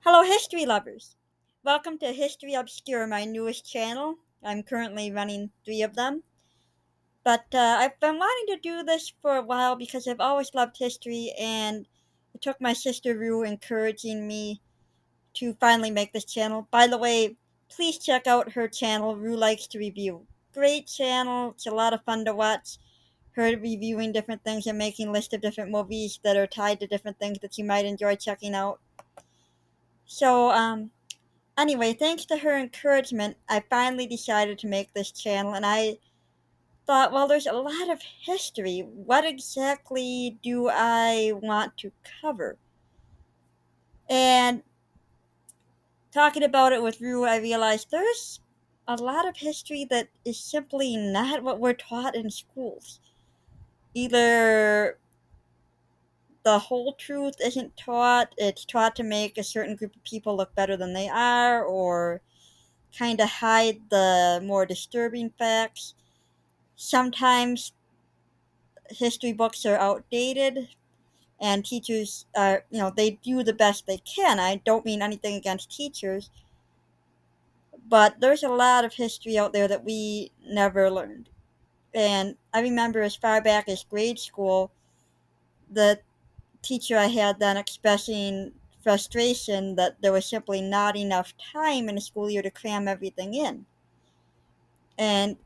Hello, history lovers! Welcome to History Obscure, my newest channel. I'm currently running three of them. But I've been wanting to do this for a while because I've always loved history, and it took my sister Rue encouraging me to finally make this channel. By the way, please check out her channel, Rue Likes to Review. Great channel, it's a lot of fun to watch. Her reviewing different things and making lists of different movies that are tied to different things that you might enjoy checking out. So, anyway, thanks to her encouragement, I finally decided to make this channel, and I thought, well, there's a lot of history. What exactly do I want to cover? And talking about it with Rue, I realized there's a lot of history that is simply not what we're taught in schools. Either the whole truth isn't taught, it's taught to make a certain group of people look better than they are, or kind of hide the more disturbing facts. Sometimes history books are outdated, and teachers are, they do the best they can. I don't mean anything against teachers, but there's a lot of history out there that we never learned. And I remember as far back as grade school, the teacher I had then expressing frustration that there was simply not enough time in a school year to cram everything in. And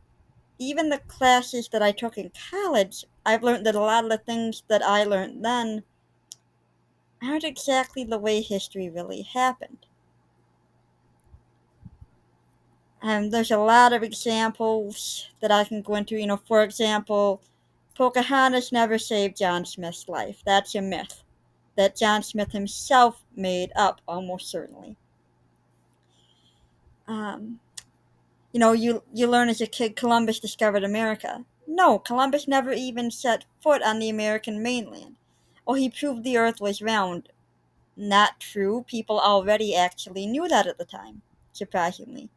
even the classes that I took in college, I've learned that a lot of the things that I learned then aren't exactly the way history really happened. There's a lot of examples that I can go into. For example, Pocahontas never saved John Smith's life. That's a myth that John Smith himself made up, almost certainly. Um, you learn as a kid Columbus discovered America. No, Columbus never even set foot on the American mainland. Oh, he proved the earth was round. Not true. People already actually knew that at the time, surprisingly.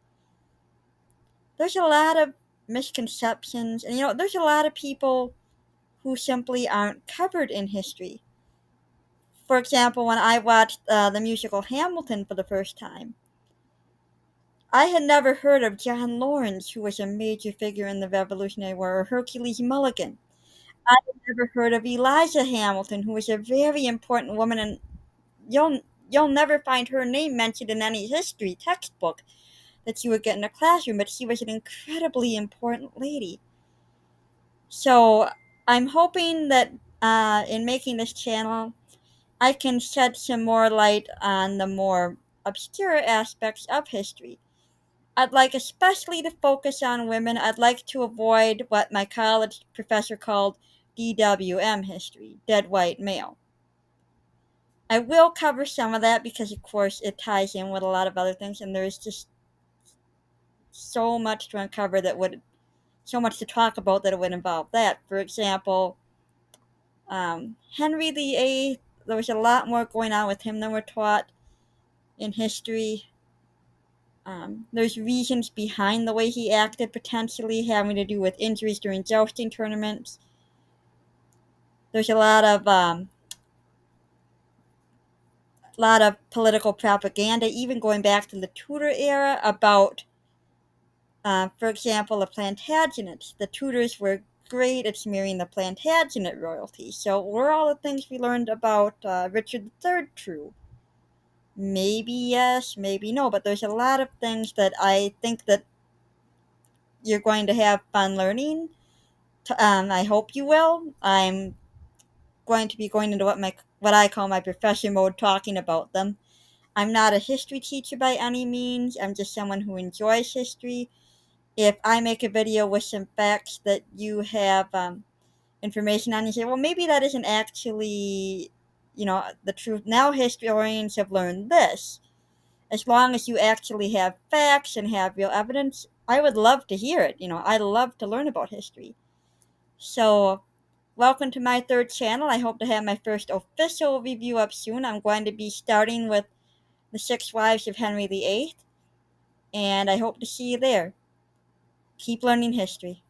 There's a lot of misconceptions, and there's a lot of people who simply aren't covered in history. For example, when I watched the musical Hamilton for the first time, I had never heard of John Lawrence, who was a major figure in the Revolutionary War, or Hercules Mulligan. I had never heard of Eliza Hamilton, who was a very important woman, and you'll never find her name mentioned in any history textbook that you would get in a classroom, but she was an incredibly important lady. So I'm hoping that in making this channel, I can shed some more light on the more obscure aspects of history. I'd like especially to focus on women. I'd like to avoid what my college professor called DWM history, dead white male. I will cover some of that because, of course, it ties in with a lot of other things, and there's just so much to uncover so much to talk about that it would involve that. For example, Henry VIII, there was a lot more going on with him than we're taught in history. There's reasons behind the way he acted, potentially having to do with injuries during jousting tournaments. There's a lot of political propaganda, even going back to the Tudor era, about, for example, the Plantagenets. The Tudors were great at smearing the Plantagenet royalty. So were all the things we learned about Richard III true? Maybe yes, maybe no, but there's a lot of things that I think that you're going to have fun learning. I hope you will. I'm going to be going into what I call my professor mode, talking about them. I'm not a history teacher by any means. I'm just someone who enjoys history. If I make a video with some facts that you have information on, you say, well, maybe that isn't actually, the truth. Now historians have learned this. As long as you actually have facts and have real evidence, I would love to hear it. I love to learn about history. So, welcome to my third channel. I hope to have my first official review up soon. I'm going to be starting with The Six Wives of Henry VIII, and I hope to see you there. Keep learning history.